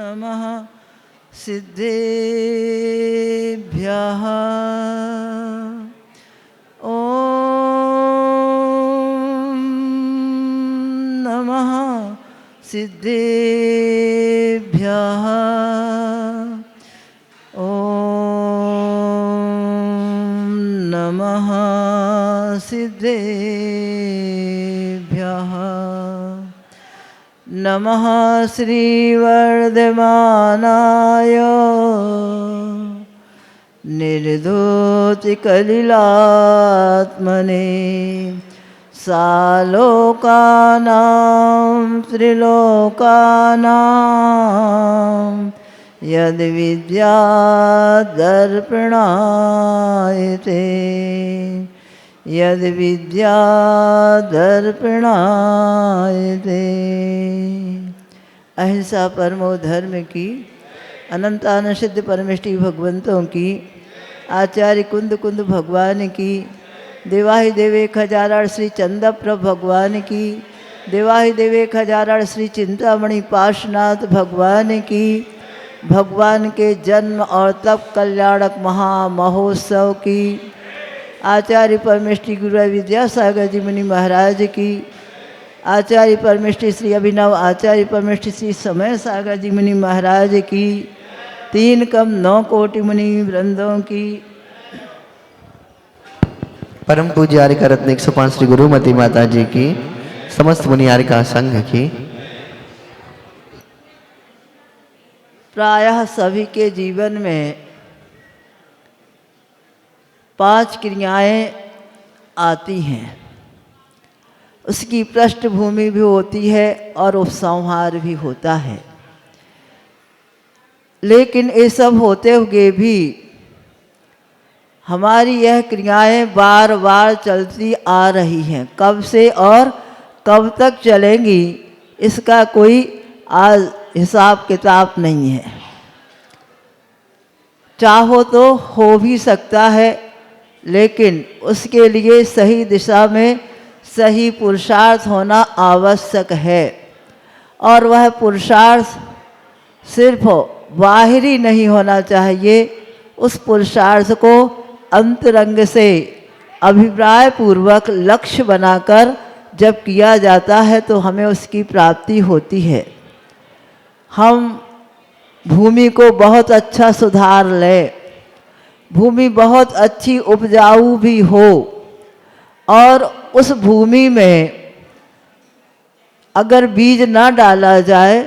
नमः सिद्धेभ्यः ॐ नमः सिद्धेभ्यः ॐ नमः सिद्धेभ्यः नमः श्रीवर्धमानाय निर्धूतिकलिलात्मने सालोकानां त्रिलोकानां यद्विद्यादर्पणायते यद्विद्यादर्पणायते। अहिंसा परमो धर्म की, अनंतान सिद्ध परमेष्टि भगवंतों की, आचार्य कुंद कुंद भगवान की, देवाहि देवे खजाराड़ श्री चंद्रप्रभ भगवान की, देवाहि देवे खजाराड़ श्री चिंतामणि पाशनाथ भगवान की, भगवान के जन्म और तप कल्याणक महामहोत्सव की, आचार्य परमेष्टि गुरु विद्यासागर जी मुनि महाराज की, आचार्य परमेष्टि श्री अभिनव आचार्य परमेष्टि श्री समय सागर जी मुनि महाराज की, 3 कम 9 कोटि मुनि वृंदों की, परम पूज्य आर्यका रत्न 105 श्री गुरुमती माता जी की, समस्त मुनि आर्यका संघ की। प्रायः सभी के जीवन में 5 क्रियाएं आती हैं, उसकी पृष्ठभूमि भी होती है और उपसंहार भी होता है। लेकिन ये सब होते हुए भी हमारी यह क्रियाएं बार बार चलती आ रही हैं। कब से और कब तक चलेंगी इसका कोई आज हिसाब किताब नहीं है। चाहो तो हो भी सकता है, लेकिन उसके लिए सही दिशा में सही पुरुषार्थ होना आवश्यक है। और वह पुरुषार्थ सिर्फ बाहरी नहीं होना चाहिए, उस पुरुषार्थ को अंतरंग से अभिप्राय पूर्वक लक्ष्य बनाकर जब किया जाता है तो हमें उसकी प्राप्ति होती है। हम भूमि को बहुत अच्छा सुधार लें, भूमि बहुत अच्छी उपजाऊ भी हो, और उस भूमि में अगर बीज ना डाला जाए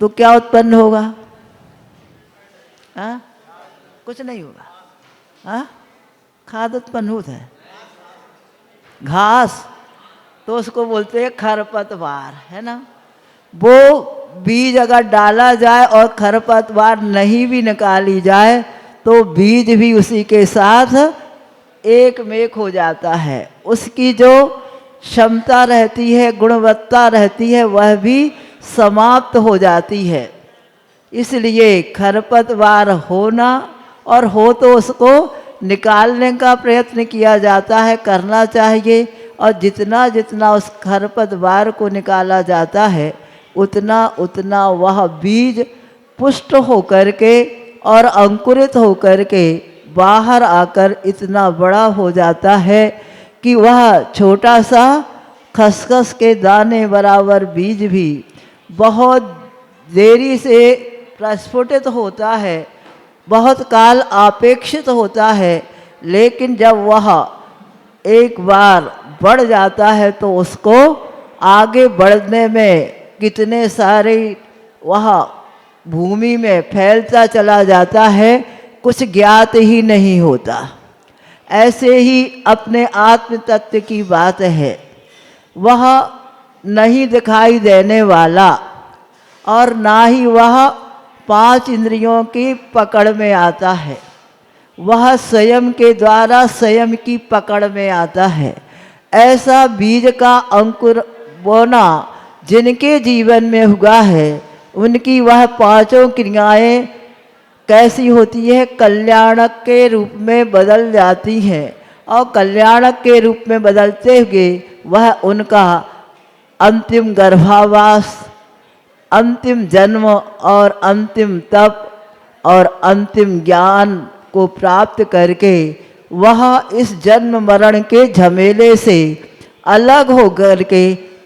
तो क्या उत्पन्न होगा? हाँ, कुछ नहीं होगा। हाँ, खाद उत्पन्न होता है। घास तो उसको बोलते हैं खरपतवार, है ना। वो बीज अगर डाला जाए और खरपतवार नहीं भी निकाली जाए तो बीज भी उसी के साथ एक मेक हो जाता है। उसकी जो क्षमता रहती है, गुणवत्ता रहती है, वह भी समाप्त हो जाती है। इसलिए खरपतवार होना, और हो तो उसको निकालने का प्रयत्न किया जाता है, करना चाहिए। और जितना जितना उस खरपतवार को निकाला जाता है उतना उतना वह बीज पुष्ट होकर के और अंकुरित होकर के बाहर आकर इतना बड़ा हो जाता है कि वह छोटा सा खसखस के दाने बराबर बीज भी बहुत देरी से प्रस्फुटित होता है, बहुत काल अपेक्षित होता है। लेकिन जब वह एक बार बढ़ जाता है तो उसको आगे बढ़ने में कितने सारे वह भूमि में फैलता चला जाता है, कुछ ज्ञात ही नहीं होता। ऐसे ही अपने आत्म तत्व की बात है। वह नहीं दिखाई देने वाला और ना ही वह 5 इंद्रियों की पकड़ में आता है, वह स्वयं के द्वारा स्वयं की पकड़ में आता है। ऐसा बीज का अंकुर बोना जिनके जीवन में हुआ है, उनकी वह 5 क्रियाएं कैसी होती है? कल्याणक के रूप में बदल जाती हैं। और कल्याणक के रूप में बदलते हुए वह उनका अंतिम गर्भावास अंतिम जन्म और अंतिम तप और अंतिम ज्ञान को प्राप्त करके वह इस जन्म मरण के झमेले से अलग हो करके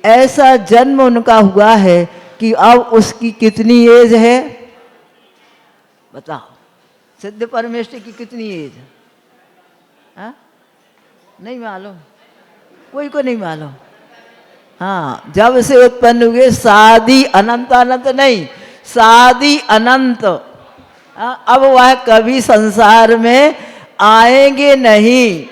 ऐसा जन्म उनका हुआ है कि अब उसकी कितनी एज है बताओ। सिद्ध परमेश्वर की कितनी एज है? हाँ? नहीं मालूम, कोई को नहीं मालूम। हाँ, जब से उत्पन्न हुए सादी अनंत, अनंत नहीं सादी अनंत। अब वह कभी संसार में आएंगे नहीं।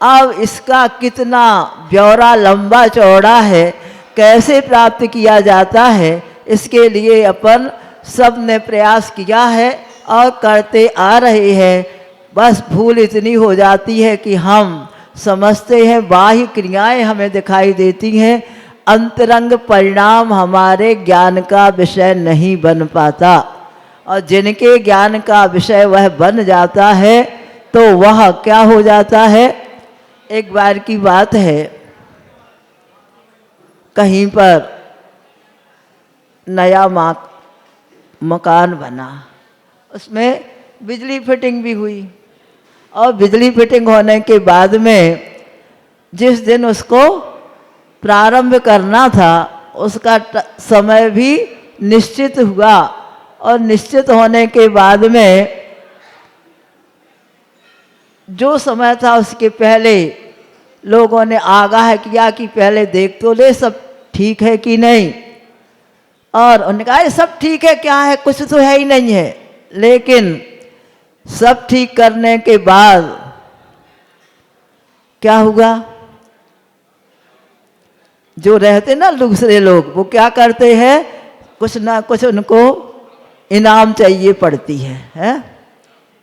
अब इसका कितना ब्यौरा लंबा चौड़ा है, कैसे प्राप्त किया जाता है, इसके लिए अपन सब ने प्रयास किया है और करते आ रहे हैं। बस भूल इतनी हो जाती है कि हम समझते हैं बाह्य क्रियाएं हमें दिखाई देती हैं, अंतरंग परिणाम हमारे ज्ञान का विषय नहीं बन पाता। और जिनके ज्ञान का विषय वह बन जाता है तो वह क्या हो जाता है। एक बार की बात है, कहीं पर नया मकान बना, उसमें बिजली फिटिंग भी हुई और बिजली फिटिंग होने के बाद में जिस दिन उसको प्रारंभ करना था उसका समय भी निश्चित हुआ और निश्चित होने के बाद में जो समय था उसके पहले लोगों ने आगाह किया कि पहले देख तो ले सब ठीक है कि नहीं। और उन्होंने कहा ये सब ठीक है, क्या है, कुछ तो है ही नहीं है। लेकिन सब ठीक करने के बाद क्या हुआ, जो रहते ना दूसरे लोग वो क्या करते हैं, कुछ ना कुछ उनको इनाम चाहिए पड़ती है।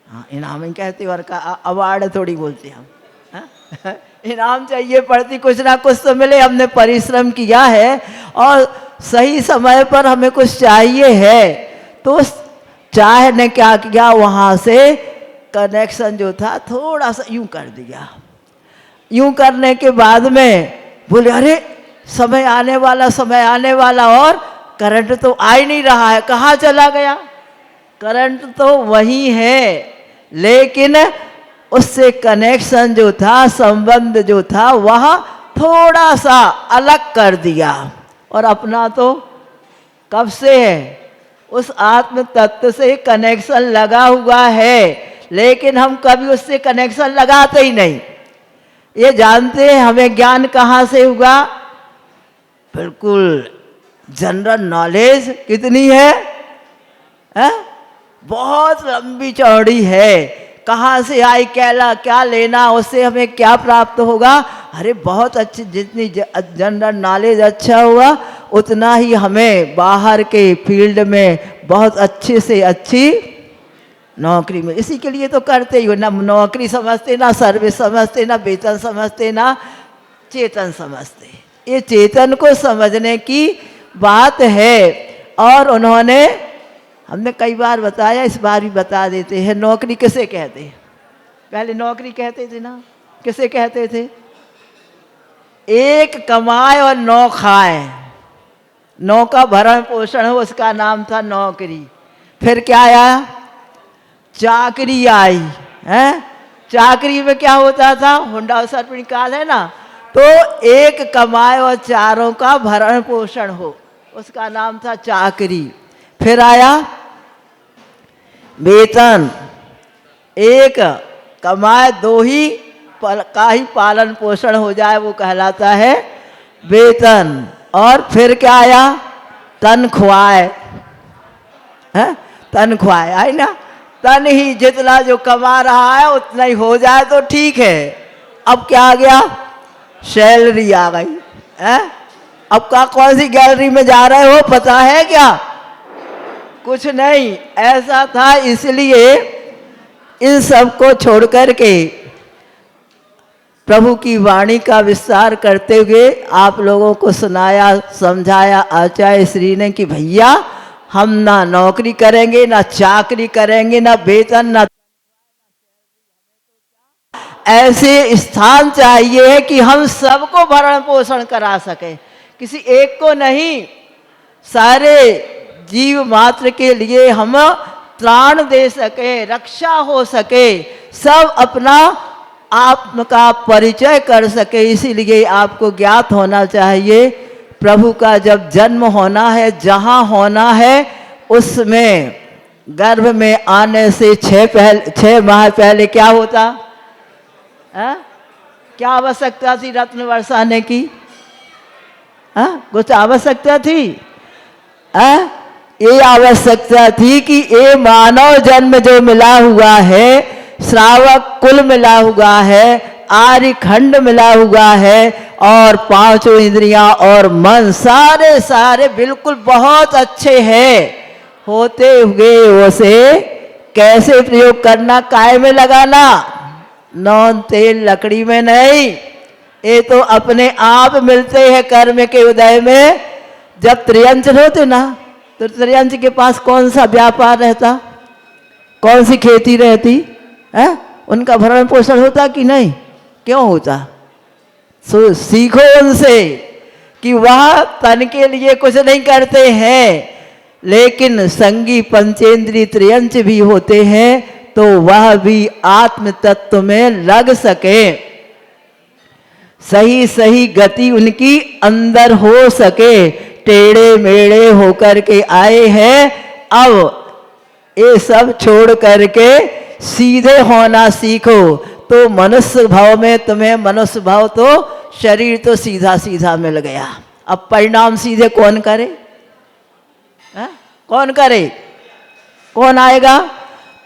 हाँ, इनाम ही कहते और का अवार्ड थोड़ी बोलते हम। हाँ? इनाम चाहिए पड़ती, कुछ ना कुछ तो मिले, हमने परिश्रम किया है और सही समय पर हमें कुछ चाहिए है। तो चाहे ने क्या किया, वहाँ से कनेक्शन जो था थोड़ा सा यूं कर दिया। यूं करने के बाद में बोले अरे समय आने वाला, समय आने वाला, और करंट तो आ ही नहीं रहा है, कहाँ चला गया। करंट तो वही है लेकिन उससे कनेक्शन जो था, संबंध जो था, वह थोड़ा सा अलग कर दिया। और अपना तो कब से है, उस आत्म तत्व से कनेक्शन लगा हुआ है, लेकिन हम कभी उससे कनेक्शन लगाते ही नहीं। ये जानते हैं हमें ज्ञान कहाँ से हुआ, बिल्कुल जनरल नॉलेज कितनी है, बहुत लंबी चौड़ी है। कहाँ से आई, क्या लेना, उससे हमें क्या प्राप्त होगा। अरे बहुत अच्छी, जितनी जनरल नॉलेज अच्छा हुआ उतना ही हमें बाहर के फील्ड में बहुत अच्छे से अच्छी नौकरी में। इसी के लिए तो करते ही हो ना, नौकरी समझते, ना सर्विस समझते, ना वेतन समझते, ना चेतन समझते। ये चेतन को समझने की बात है। और उन्होंने, हमने कई बार बताया, इस बार भी बता देते हैं, नौकरी किसे कहते हैं। पहले नौकरी कहते थे ना, किसे कहते थे, एक कमाए और 9 खाए, 9 का भरण पोषण हो, उसका नाम था नौकरी। फिर क्या आया, चाकरी आई है। चाकरी में क्या होता था, हुंडा सर्पणी काल है ना, तो एक कमाए और 4 का भरण पोषण हो, उसका नाम था चाकरी। फिर आया वेतन, एक कमाए 2 ही का ही पालन पोषण हो जाए, वो कहलाता है वेतन। और फिर क्या आया, तनख्वाह, तनख्वाह आई ना, तन ही जितना जो कमा रहा है उतना ही हो जाए तो ठीक है। अब क्या आ गया, सैलरी आ गई है। अब का कौन सी गैलरी में जा रहे हो पता है क्या, कुछ नहीं। ऐसा था, इसलिए इन सब को छोड़ करके प्रभु की वाणी का विस्तार करते हुए आप लोगों को सुनाया, समझाया आचार्य श्री ने कि भैया हम ना नौकरी करेंगे, ना चाकरी करेंगे, ना वेतन, ना ऐसे स्थान चाहिए कि हम सबको भरण पोषण करा सके, किसी एक को नहीं, सारे जीव मात्र के लिए हम त्राण दे सके, रक्षा हो सके, सब अपना आत्म का परिचय कर सके। इसीलिए आपको ज्ञात होना चाहिए प्रभु का जब जन्म होना है, जहाँ होना है, उसमें गर्भ में आने से 6 माह पहले क्या होता है? क्या आवश्यकता थी रत्न बरसाने की? कुछ आवश्यकता थी? ये आवश्यकता थी कि ये मानव जन्म जो मिला हुआ है, श्रावक कुल मिला हुआ है, आर्य खंड मिला हुआ है, और 5 इंद्रियां और मन सारे सारे बिल्कुल बहुत अच्छे हैं होते हुए उसे कैसे प्रयोग करना, काय में लगाना, नौन तेल लकड़ी में नहीं। ये तो अपने आप मिलते हैं कर्म के उदय में। जब त्रियंच होते ना, तो त्रियंच के पास कौन सा व्यापार रहता, कौन सी खेती रहती है? उनका भरण पोषण होता कि नहीं? क्यों होता? सीखो उनसे कि वह तन के लिए कुछ नहीं करते हैं, लेकिन संगी पंचेंद्री त्रियंच भी होते हैं, तो वह भी आत्म तत्व में लग सके, सही सही गति उनकी अंदर हो सके। टेढ़े मेढ़े होकर के आए हैं, अब ये सब छोड़ करके सीधे होना सीखो। तो मनुष्य भाव में तुम्हें, मनुष्य भाव तो शरीर तो सीधा सीधा मिल गया, अब परिणाम सीधे कौन करे? कौन करे? कौन आएगा?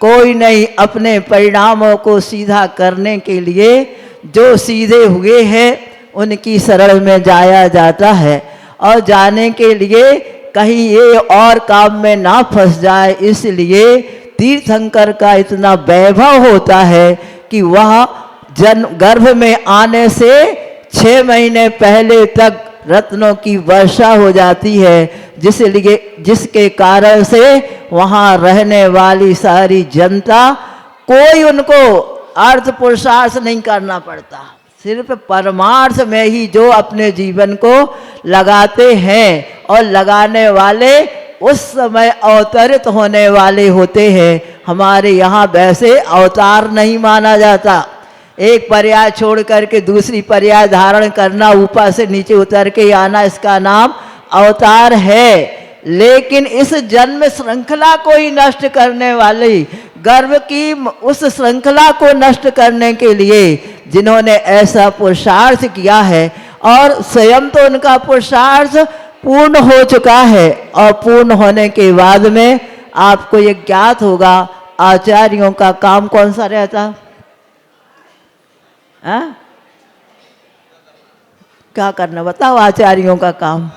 कोई नहीं। अपने परिणामों को सीधा करने के लिए जो सीधे हुए हैं उनकी शरण में जाया जाता है, और जाने के लिए कहीं ये और काम में ना फंस जाए, इसलिए तीर्थंकर का इतना वैभव होता है कि वह गर्भ में आने से 6 महीने पहले तक रत्नों की वर्षा हो जाती है, जिसके कारण से वहाँ रहने वाली सारी जनता, कोई उनको अर्थ पुरुषार्थ नहीं करना पड़ता, सिर्फ परमार्थ में ही जो अपने जीवन को लगाते हैं, और लगाने वाले उस समय अवतरित होने वाले होते हैं। हमारे यहाँ वैसे अवतार नहीं माना जाता, एक पर्याय छोड़ करके दूसरी पर्याय धारण करना, ऊपर से नीचे उतर के आना, इसका नाम अवतार है। लेकिन इस जन्म श्रृंखला को ही नष्ट करने वाली, गर्भ की उस श्रृंखला को नष्ट करने के लिए जिन्होंने ऐसा पुरुषार्थ किया है, और स्वयं तो उनका पुरुषार्थ पूर्ण हो चुका है, और पूर्ण होने के बाद में आपको ये ज्ञात होगा आचार्यों का काम कौन सा रहता? क्या करना बताओ आचार्यों का काम?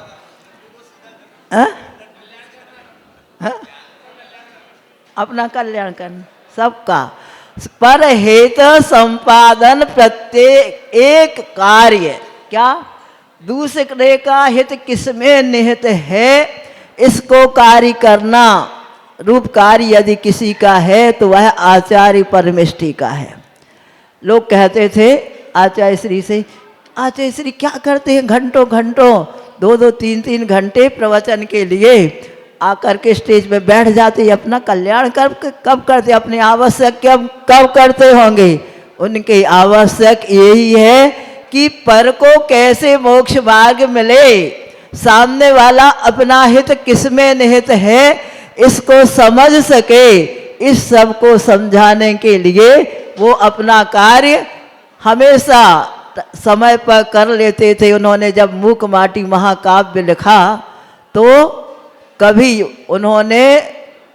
अपना कल्याण करना, सबका पर हेत संपादन, प्रत्येक एक कार्य, क्या दूसरे का हित किसमें निहित है, इसको कार्य करना। रूप कार्य यदि किसी का है तो वह आचार्य परमेष्टि का है। लोग कहते थे आचार्य श्री से, आचार्य श्री क्या करते हैं घंटों घंटों, 2-2, 3-3 घंटे प्रवचन के लिए आकर के स्टेज पे बैठ जाते, अपना कल्याण कब करते, अपने आवश्यक कब करते होंगे? उनके आवश्यक यही है कि पर को कैसे मोक्ष मार्ग मिले, सामने वाला अपना हित किसमें निहित है इसको समझ सके। इस सब को समझाने के लिए वो अपना कार्य हमेशा समय पर कर लेते थे। उन्होंने जब मूक माटी महाकाव्य लिखा तो कभी उन्होंने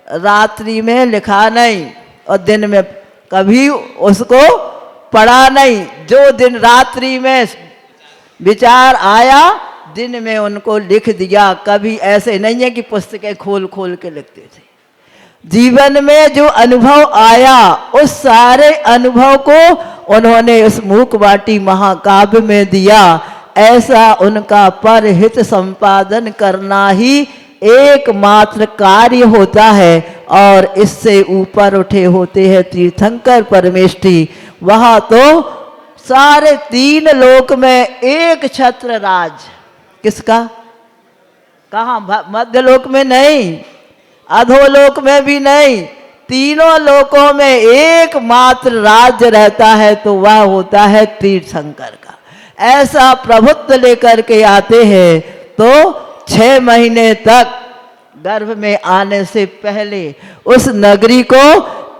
रात्रि में लिखा नहीं और दिन में कभी उसको पढ़ा नहीं। जो दिन रात्रि में विचार आया दिन में उनको लिख दिया। कभी ऐसे नहीं है कि पुस्तकें खोल खोल के लिखते थे। जीवन में जो अनुभव आया उस सारे अनुभव को उन्होंने उस मूक बाटी महाकाव्य में दिया। ऐसा उनका परहित संपादन करना ही एकमात्र कार्य होता है और इससे ऊपर उठे होते हैं तीर्थंकर परमेष्टि। वहाँ तो सारे 3 लोक में एक छत्र राज। किसका? कहाँ? मध्य लोक में नहीं, अधोलोक में भी नहीं, तीनों लोकों में एकमात्र राज्य रहता है तो वह होता है तीर्थंकर का। ऐसा प्रभुत्व लेकर के आते हैं तो 6 महीने तक गर्भ में आने से पहले उस नगरी को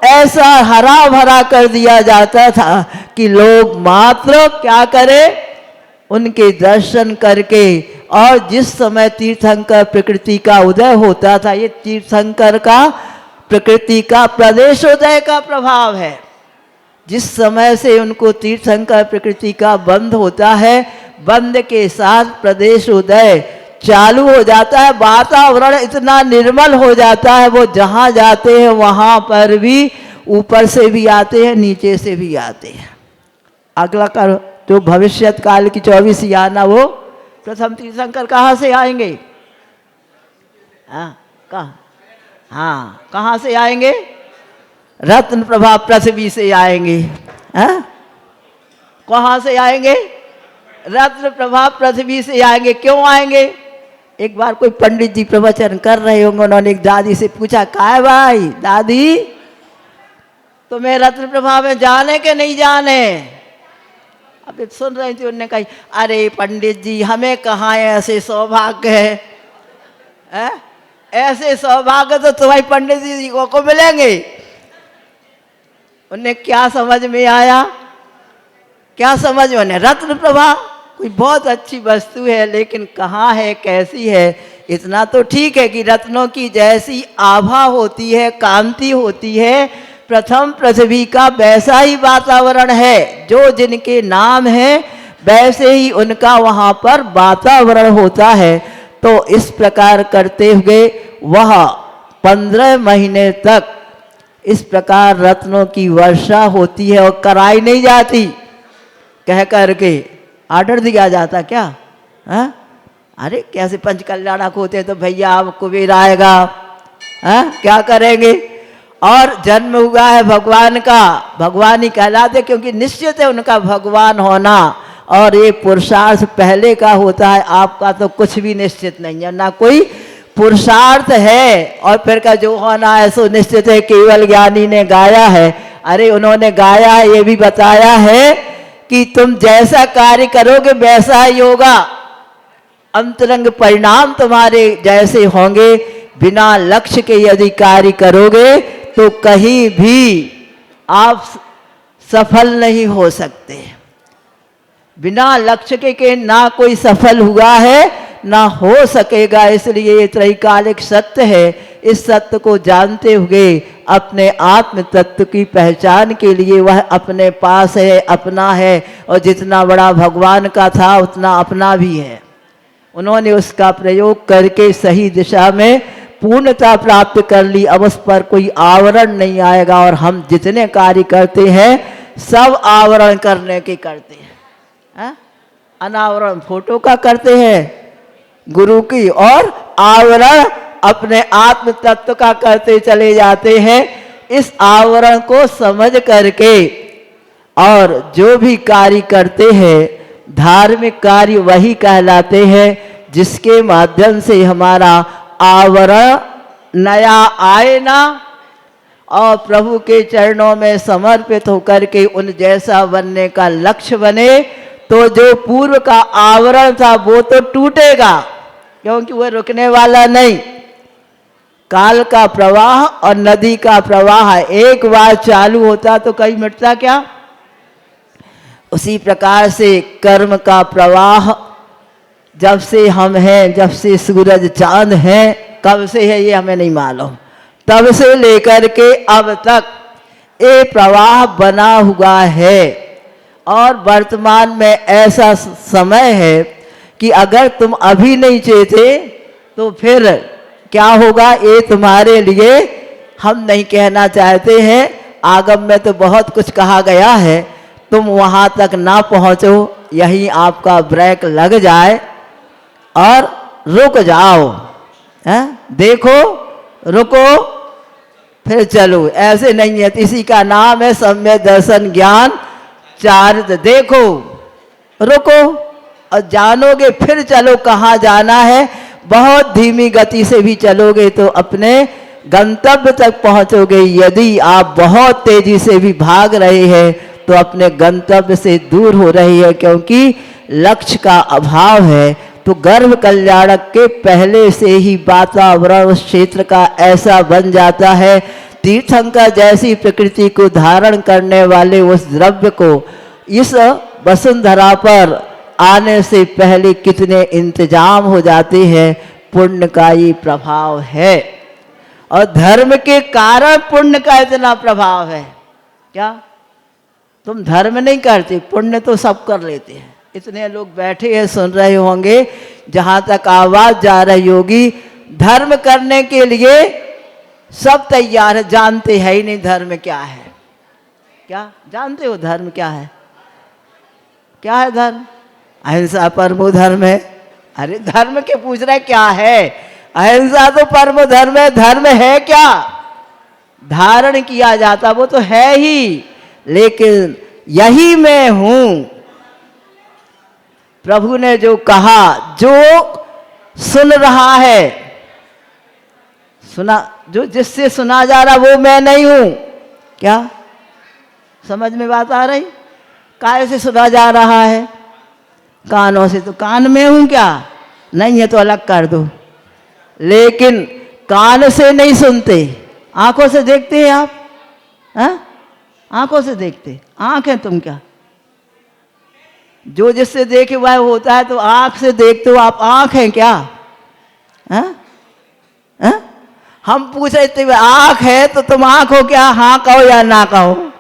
ऐसा हरा भरा कर दिया जाता था कि लोग मात्र क्या करें, उनके दर्शन करके। और जिस समय तीर्थंकर प्रकृति का उदय होता था, ये तीर्थंकर का प्रकृति का प्रदेशोदय का प्रभाव है। जिस समय से उनको तीर्थंकर प्रकृति का बंध होता है, बंध के साथ प्रदेशोदय चालू हो जाता है। वातावरण इतना निर्मल हो जाता है, वो जहाँ जाते हैं वहाँ पर भी ऊपर से भी आते हैं, नीचे से भी आते हैं। अगला कर जो भविष्यत काल की 24 याना, वो प्रथम तीर्थंकर कहाँ से आएंगे? कहाँ से आएंगे? रत्न प्रभा पृथ्वी से आएंगे। कहाँ से आएंगे? रत्न प्रभा पृथ्वी से आएंगे। क्यों आएंगे? एक बार कोई पंडित जी प्रवचन कर रहे होंगे, उन्होंने एक दादी से पूछा, क्या है भाई दादी, तुम्हें रत्न प्रभा में जाने के नहीं जाने? अब सुन रही थी, उन्होंने कही, अरे पंडित जी हमें कहाँ ऐसे सौभाग्य है? ऐसे सौभाग्य तो तुम्हारी पंडित जी को मिलेंगे। उन्हें क्या समझ में आया? क्या समझ में? रत्न प्रभा कोई बहुत अच्छी वस्तु है, लेकिन कहाँ है, कैसी है? इतना तो ठीक है कि रत्नों की जैसी आभा होती है, कांति होती है, प्रथम पृथ्वी का वैसा ही वातावरण है। जो जिनके नाम है वैसे ही उनका वहाँ पर वातावरण होता है। तो इस प्रकार करते हुए वह 15 महीने तक इस प्रकार रत्नों की वर्षा होती है और कराई नहीं जाती। कह करके आर्डर दिया जाता क्या? अरे कैसे पंच कल्याणक होते तो भैया अब कुबेर आएगा, क्या करेंगे? और जन्म हुआ है भगवान का, भगवान ही कहलाते, क्योंकि निश्चित है उनका भगवान होना। और ये पुरुषार्थ पहले का होता है, आपका तो कुछ भी निश्चित नहीं है, ना कोई पुरुषार्थ है। और फिर का जो होना है सो निश्चित है, केवल ज्ञानी ने गाया है। अरे उन्होंने गाया है, ये भी बताया है कि तुम जैसा कार्य करोगे वैसा ही होगा, अंतरंग परिणाम तुम्हारे जैसे होंगे। बिना लक्ष्य के यदि कार्य करोगे तो कहीं भी आप सफल नहीं हो सकते। बिना लक्ष्य के ना कोई सफल हुआ है ना हो सकेगा। इसलिए ये त्रैकालिक सत्य है। इस सत्य को जानते हुए अपने आत्म तत्व की पहचान के लिए वह अपने पास है, अपना है, और जितना बड़ा भगवान का था उतना अपना भी है। उन्होंने उसका प्रयोग करके सही दिशा में पूर्णता प्राप्त कर ली। अब उस पर कोई आवरण नहीं आएगा। और हम जितने कार्य करते हैं सब आवरण करने के करते हैं। अनावरण फोटो का करते हैं गुरु की, और आवरण अपने आत्म तत्व का करते चले जाते हैं। इस आवरण को समझ करके और जो भी कार्य करते हैं धार्मिक कार्य वही कहलाते हैं जिसके माध्यम से हमारा आवरण नया आए ना, और प्रभु के चरणों में समर्पित होकर के उन जैसा बनने का लक्ष्य बने। तो जो पूर्व का आवरण था वो तो टूटेगा, क्योंकि वह रुकने वाला नहीं। काल का प्रवाह और नदी का प्रवाह एक बार चालू होता तो कहीं मिटता क्या? उसी प्रकार से कर्म का प्रवाह जब से हम हैं, जब से सूरज चांद हैं, कब से है ये हमें नहीं मालूम, तब से लेकर के अब तक ये प्रवाह बना हुआ है। और वर्तमान में ऐसा समय है कि अगर तुम अभी नहीं चेते तो फिर क्या होगा, ये तुम्हारे लिए हम नहीं कहना चाहते हैं। आगम में तो बहुत कुछ कहा गया है, तुम वहाँ तक ना पहुँचो, यही आपका ब्रेक लग जाए और रुक जाओ। देखो, रुको, फिर चलो, ऐसे नहीं है। इसी का नाम है सम्यक दर्शन ज्ञान चारित। देखो, रुको और जानोगे, फिर चलो कहाँ जाना है। बहुत धीमी गति से भी चलोगे तो अपने गंतव्य तक पहुंचोगे। यदि आप बहुत तेजी से भी भाग रहे हैं तो अपने गंतव्य से दूर हो रही है, क्योंकि लक्ष्य का अभाव है। तो गर्भ कल्याणक के पहले से ही वातावरण उस क्षेत्र का ऐसा बन जाता है। तीर्थंकर जैसी प्रकृति को धारण करने वाले उस द्रव्य को इस वसुंधरा पर आने से पहले कितने इंतजाम हो जाते हैं। पुण्य का ये प्रभाव है, और धर्म के कारण पुण्य का इतना प्रभाव है। क्या तुम धर्म नहीं करते, पुण्य तो सब कर लेते हैं। इतने लोग बैठे हैं, सुन रहे होंगे, जहाँ तक आवाज़ जा रही होगी, धर्म करने के लिए सब तैयार है, जानते हैं ही नहीं धर्म क्या है। क्या जानते हो धर्म क्या है? क्या है धर्म? अहिंसा परमो धर्म है। अरे धर्म के पूछ रहे क्या है? अहिंसा तो परमो धर्म है। धर्म है क्या? धारण किया जाता वो तो है ही, लेकिन यही मैं हूं। प्रभु ने जो कहा, जो सुन रहा है, सुना, जो जिससे सुना जा रहा वो मैं नहीं हूं। क्या समझ में बात आ रही? काय से सुना जा रहा है? कानों से। तो कान में हूं क्या? नहीं है तो अलग कर दो। लेकिन कान से नहीं सुनते, आंखों से देखते हैं आप। हाँ, आंखों से देखते। आंख है तुम क्या? जो जिससे देखे वह होता है, तो आंख से देखते हो आप। आंख है क्या? हाँ? हाँ? हम पूछ रहे थे आंख है तो तुम आंख हो क्या? हाँ कहो या ना कहो।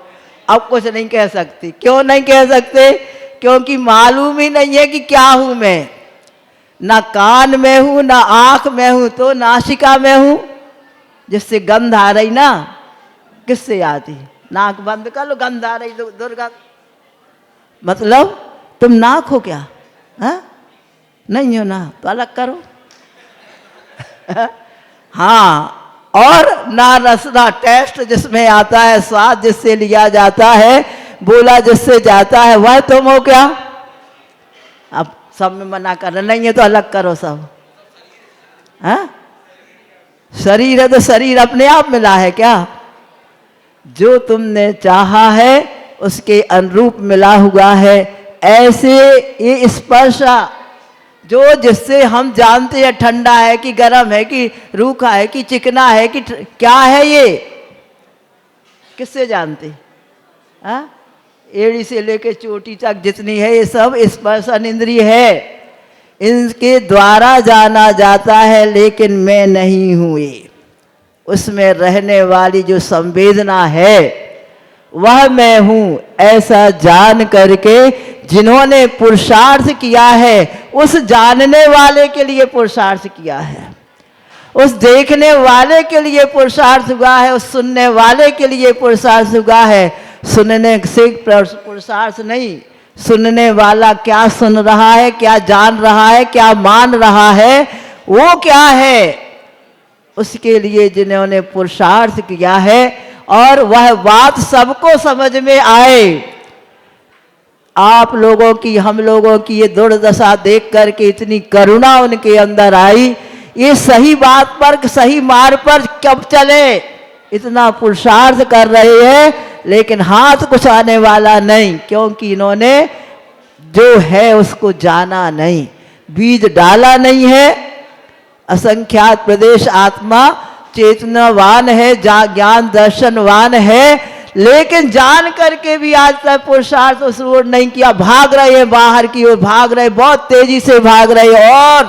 अब कुछ नहीं कह सकती। क्यों नहीं कह सकते? क्योंकि मालूम ही नहीं है कि क्या हूं मैं। ना कान में हूं, ना आंख में हूं, तो नासिका में हूं, जिससे गंध आ रही ना, किससे आती? नाक बंद कर लो, गंध आ रही दुर्गंध। मतलब तुम नाक हो क्या? हा? नहीं हो ना, तो अलग करो। हाँ, और ना रसना टेस्ट जिसमें आता है, स्वाद जिससे लिया जाता है, बोला जिससे जाता है, वह तुम हो क्या? अब सब में मना करना नहीं है तो अलग करो सब। हाँ? शरीर है तो शरीर अपने आप मिला है क्या? जो तुमने चाहा है उसके अनुरूप मिला हुआ है। ऐसे ये स्पर्श जो जिससे हम जानते हैं ठंडा है कि गर्म है कि रूखा है कि चिकना है कि क्या है, ये किससे जानते? हाँ? एड़ी से लेके चोटी तक जितनी है ये सब स्पर्शन इंद्रिय है, इनके द्वारा जाना जाता है। लेकिन मैं नहीं हूं ये, उसमें रहने वाली जो संवेदना है वह मैं हूं। ऐसा जान करके जिन्होंने पुरुषार्थ किया है, उस जानने वाले के लिए पुरुषार्थ किया है, उस देखने वाले के लिए पुरुषार्थ हुआ है, उस सुनने वाले के लिए पुरुषार्थ हुआ है। सुनने से पुरुषार्थ नहीं, सुनने वाला क्या सुन रहा है, क्या जान रहा है, क्या मान रहा है, वो क्या है, उसके लिए जिन्होंने पुरुषार्थ किया है। और वह बात सबको समझ में आए। आप लोगों की, हम लोगों की ये दुर्दशा देख करके इतनी करुणा उनके अंदर आई। ये सही बात पर, सही मार्ग पर कब चले? इतना पुरुषार्थ कर रहे हैं लेकिन हाथ कुछ आने वाला नहीं, क्योंकि इन्होंने जो है उसको जाना नहीं, बीज डाला नहीं है। असंख्यात प्रदेश आत्मा चेतनावान है, ज्ञान दर्शनवान है, लेकिन जान करके भी आज तक पुरुषार्थ उस ओर नहीं किया। भाग रहे हैं, बाहर की ओर भाग रहे, बहुत तेजी से भाग रहे। और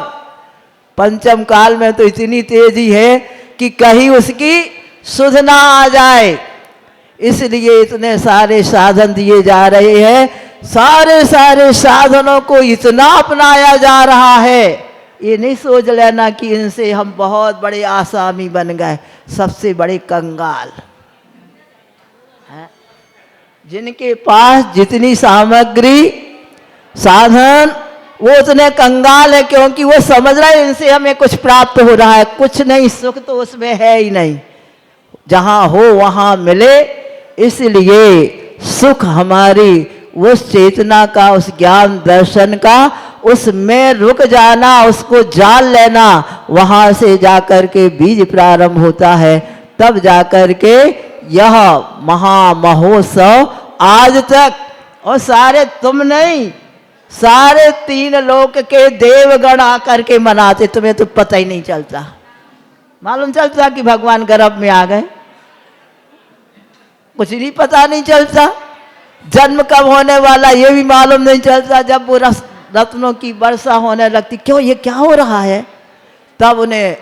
पंचम काल में तो इतनी तेजी है कि कहीं उसकी सुध ना आ जाए, इसलिए इतने सारे साधन दिए जा रहे हैं। सारे सारे साधनों को इतना अपनाया जा रहा है, ये नहीं सोच लेना कि इनसे हम बहुत बड़े आसामी बन गए। सबसे बड़े कंगाल हैं जिनके पास जितनी सामग्री साधन, वो उतने कंगाल है, क्योंकि वो समझ रहे हैं इनसे हमें कुछ प्राप्त हो रहा है। कुछ नहीं, सुख तो उसमें है ही नहीं, जहां हो वहां मिले। इसलिए सुख हमारी उस चेतना का, उस ज्ञान दर्शन का, उसमें रुक जाना, उसको जान लेना, वहाँ से जाकर के बीज प्रारंभ होता है, तब जाकर के यह महामहोत्सव आज तक, और सारे तुम नहीं, सारे 3 लोक के देवगण आकर के मनाते, तुम्हें तो पता ही नहीं चलता। मालूम चलता कि भगवान गर्भ में आ गए? कुछ नहीं, पता नहीं चलता। जन्म कब होने वाला ये भी मालूम नहीं चलता। जब वो रत्नों की वर्षा होने लगती, क्यों ये क्या हो रहा है, तब उन्हें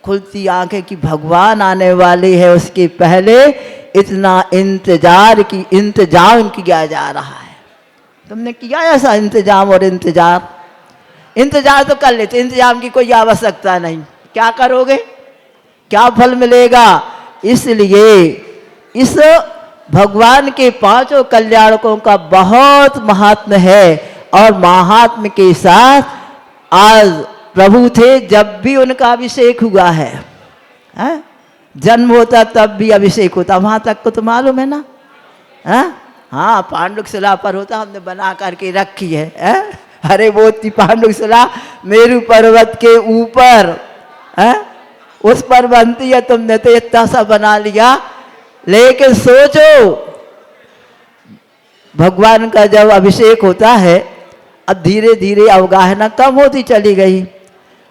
खुलती आंखें कि भगवान आने वाले है, उसके पहले इतना इंतजाम किया जा रहा है। तुमने किया ऐसा इंतजाम? और इंतजार तो कर लेते, इंतजाम की कोई आवश्यकता नहीं। क्या करोगे, क्या फल मिलेगा? इसलिए इस भगवान के 5 कल्याणकों का बहुत महात्म्य है। और महात्म्य के साथ आज प्रभु थे, जब भी उनका अभिषेक हुआ है, जन्म होता तब भी अभिषेक होता, वहां तक को तो मालूम है ना? हाँ, पांडुक शिला पर होता, हमने बना करके रखी है। अरे वो थी पांडुक शिला मेरू पर्वत के ऊपर, उस पर बनती है, तुमने तो इतना सा बना लिया। लेकिन सोचो, भगवान का जब अभिषेक होता है, अब धीरे धीरे अवगाहना कम होती चली गई।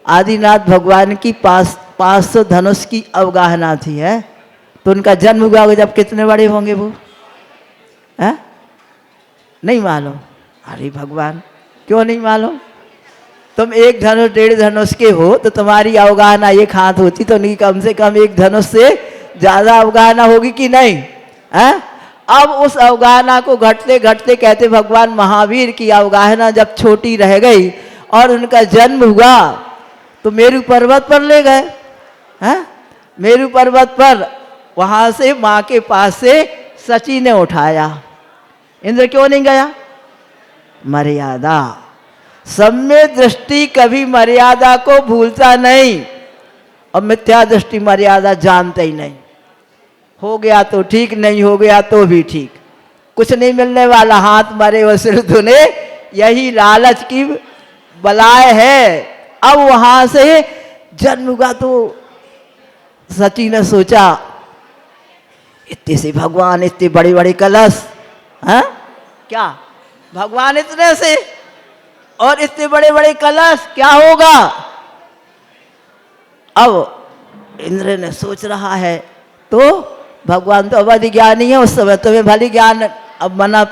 आदिनाथ भगवान की 500 धनुष की अवगाहना थी, है? तो उनका जन्म हुआ जब कितने बड़े होंगे वो, है? नहीं मालूम? अरे भगवान, क्यों नहीं मालूम? तुम 1 धनुष 1.5 धनुष के हो तो तुम्हारी अवगाहना 1 हाथ होती तो नहीं, कम से कम 1 धनुष से ज्यादा अवगाहना होगी कि नहीं, है? अब उस अवगाहना को घटते घटते कहते भगवान महावीर की अवगाहना जब छोटी रह गई और उनका जन्म हुआ तो मेरू पर्वत पर ले गए, हैं? मेरू पर्वत पर वहां से माँ के पास से सची ने उठाया। इंद्र क्यों नहीं गया? मर्यादा, सम्य दृष्टि कभी मर्यादा को भूलता नहीं, और मिथ्या दृष्टि मर्यादा जानते ही नहीं। हो गया तो ठीक, नहीं हो गया तो भी ठीक, कुछ नहीं मिलने वाला, हाथ मरे व सिर धुने, यही लालच की बलाय है। अब वहां से जन्म हुआ तो सची ने सोचा, इतने से भगवान, इतने बड़े बड़े कलश, हैं? क्या भगवान इतने से और इतने बड़े बड़े कलश, क्या होगा? अब इंद्र ने सोच रहा है, तो भगवान तो अवधि ज्ञानी है, उस समय तुम्हें भली ज्ञान, अब मना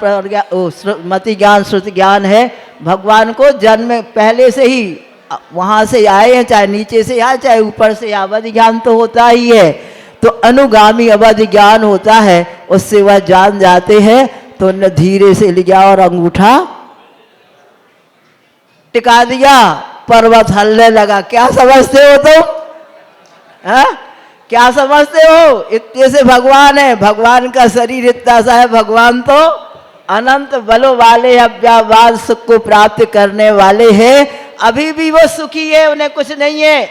मति ज्ञान श्रुति ज्ञान है। भगवान को जन्म पहले से ही वहां से आए हैं, चाहे नीचे से आए चाहे ऊपर से, अवधि ज्ञान तो होता ही है। तो अनुगामी अवधि ज्ञान होता है, उससे वह जान जाते हैं। तो उन्होंने धीरे से लिया और अंगूठा टिका दिया, पर्वत हलने लगा। क्या समझते हो तुम? क्या समझते हो? इतने से भगवान है, भगवान का शरीर इतना सा है, भगवान तो अनंत बलों वाले, अव्यावाद सुख को प्राप्त करने वाले हैं। अभी भी वो सुखी है, उन्हें कुछ नहीं है,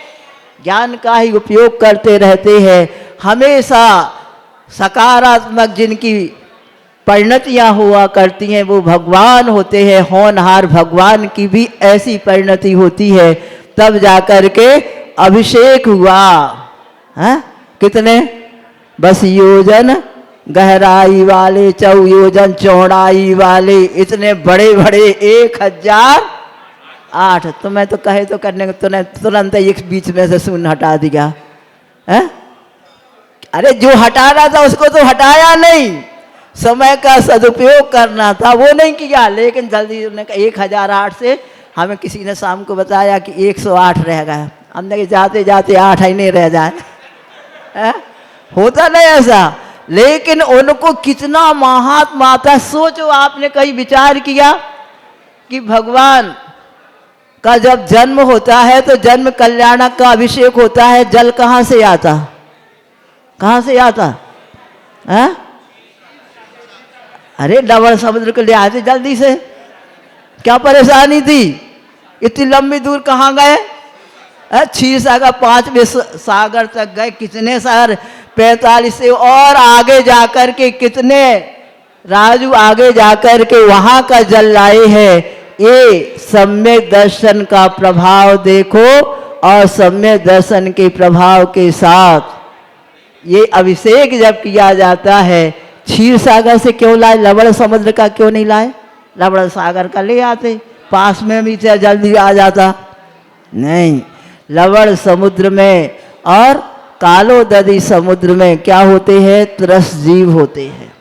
ज्ञान का ही उपयोग करते रहते हैं। हमेशा सकारात्मक जिनकी परिणतियां हुआ करती हैं वो भगवान होते हैं। होनहार भगवान की भी ऐसी परिणति होती है, तब जाकर के अभिषेक हुआ। कितने? बस योजन गहराई वाले, 4 योजन चौड़ाई वाले, इतने बड़े बड़े 1008। तो मैं तो कहे तो करने को तूने तुरंत एक बीच में से शून्य हटा दिया, है? अरे जो हटाना था उसको तो हटाया नहीं, समय का सदुपयोग करना था वो नहीं किया। लेकिन जल्दी उन्होंने कहा 1008 से, हमें किसी ने शाम को बताया कि 108 रह गया। हमने कि जाते जाते 8 ही नहीं रह जाए, होता नहीं ऐसा। लेकिन उनको कितना महात्मा आता। सोचो, आपने कहीं विचार किया कि भगवान का जब जन्म होता है तो जन्म कल्याणक का अभिषेक होता है, जल कहाँ से आता? कहाँ से आता? है? अरे डबल समुद्र को ले आते जल्दी से, क्या परेशानी थी? इतनी लंबी दूर कहाँ गए? क्षीर सागर 5वें सागर तक गए, कितने सागर 45 से और आगे जाकर के कितने राजू आगे जाकर के वहां का जल लाए हैं। ये सम्यक दर्शन का प्रभाव देखो, और सम्यक दर्शन के प्रभाव के साथ ये अभिषेक जब किया जाता है, क्षीर सागर से क्यों लाए, लवण समुद्र का क्यों नहीं लाए? लवण सागर का ले आते, पास में भी से जल्दी आ जाता। नहीं, लवण समुद्र में और कालोदधी समुद्र में क्या होते हैं? त्रस जीव होते हैं,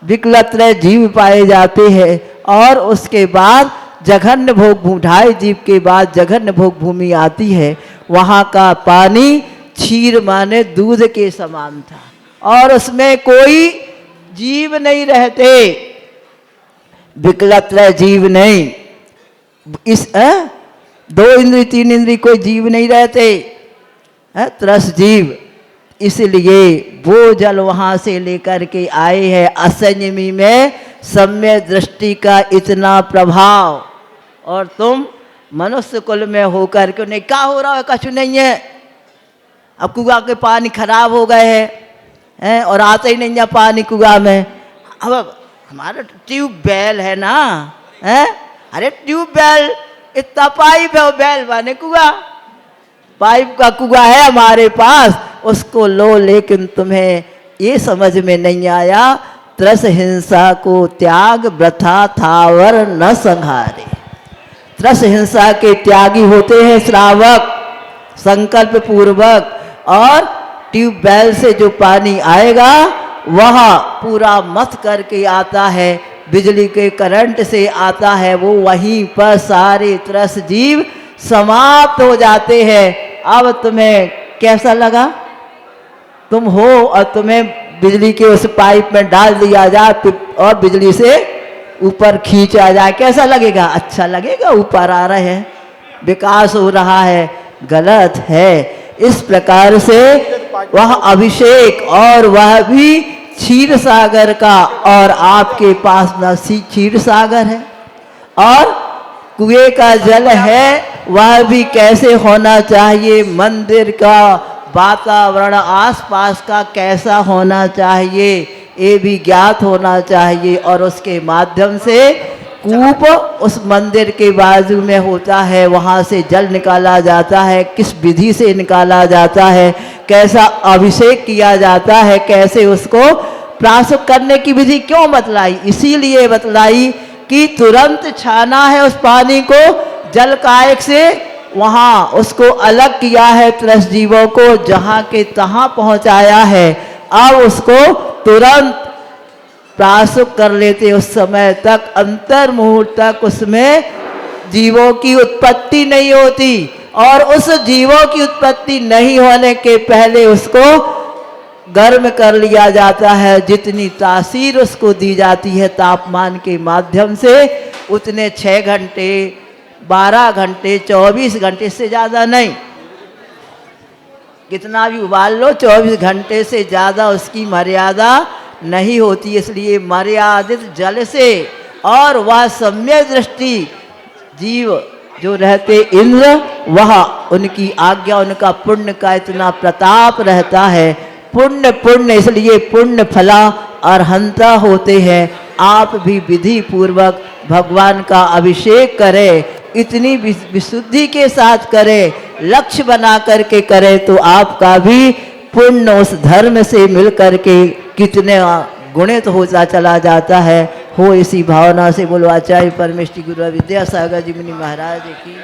विकलत्र जीव पाए जाते हैं। और उसके बाद जघन्य भोग भूमि, 2.5 जीव के बाद जघन्य भोग भूमि आती है। वहाँ का पानी क्षीर माने दूध के समान था और उसमें कोई जीव नहीं रहते, विकलत्र जीव नहीं। इस 2 इंद्री 3 इंद्री कोई जीव नहीं रहते, त्रस जीव। इसलिए वो जल वहाँ से लेकर के आए हैं। असंयमी में सम्यक दृष्टि का इतना प्रभाव, और तुम मनुष्य कुल में होकर के नहीं, क्या हो रहा है? कुछ नहीं है, अब कुआं के पानी खराब हो गए हैं और आते ही नहीं है पानी कुआं में। अब हमारा ट्यूबवेल है ना, अरे ट्यूबवेल इतना पाइप है, बैल बने कुआं, पाइप का कुआं है हमारे पास, उसको लो। लेकिन तुम्हें ये समझ में नहीं आया, त्रस हिंसा को त्याग वृथा थावर न संहारे। त्रस हिंसा के त्यागी होते हैं श्रावक, संकल्प पूर्वक। और ट्यूबवेल से जो पानी आएगा वह पूरा मथ करके आता है, बिजली के करंट से आता है, वो वहीं पर सारे त्रस जीव समाप्त हो जाते हैं। अब तुम्हें कैसा लगा? तुम हो और तुम्हें बिजली के उस पाइप में डाल दिया जाए और बिजली से ऊपर खींचा जाए, कैसा लगेगा? अच्छा लगेगा, ऊपर आ रहे हैं, विकास हो रहा है। गलत है। इस प्रकार से वह अभिषेक, और वह भी क्षीर सागर का, और आपके पास न क्षीर सागर है और कुएं का जल है, वह भी कैसे होना चाहिए? मंदिर का वातावरण आसपास का कैसा होना चाहिए, ये भी ज्ञात होना चाहिए। और उसके माध्यम से कूप उस मंदिर के बाजू में होता है, वहाँ से जल निकाला जाता है, किस विधि से निकाला जाता है, कैसा अभिषेक किया जाता है, कैसे उसको प्राशुक करने की विधि क्यों बतलाई? इसीलिए बतलाई कि तुरंत छाना है उस पानी को जल कायक से, वहाँ उसको अलग किया है, त्रस जीवों को जहाँ के तहाँ पहुँचाया है। अब उसको तुरंत प्राशुक कर लेते। उस समय तक अंतर मुहूर्त तक उसमें जीवों की उत्पत्ति नहीं होती, और उस जीवों की उत्पत्ति नहीं होने के पहले उसको गर्म कर लिया जाता है। जितनी तासीर उसको दी जाती है तापमान के माध्यम से, उतने 6 घंटे 12 घंटे 24 घंटे से ज़्यादा नहीं, कितना भी उबाल लो 24 घंटे से ज़्यादा उसकी मर्यादा नहीं होती। इसलिए मर्यादित जल से, और वह सम्यक दृष्टि जीव जो रहते इंद्र, वह उनकी आज्ञा, उनका पुण्य का इतना प्रताप रहता है। पुण्य पुण्य, इसलिए पुण्य फला अर्हंता होते हैं। आप भी विधि पूर्वक भगवान का अभिषेक करें, इतनी विशुद्धि के साथ करें, लक्ष्य बना करके करें, तो आपका भी पुण्य उस धर्म से मिल करके कितने गुणित होता चला जाता है। हो इसी भावना से बोलो आचार्य परमेष्टि गुरु विद्यासागर जी मुनि महाराज की।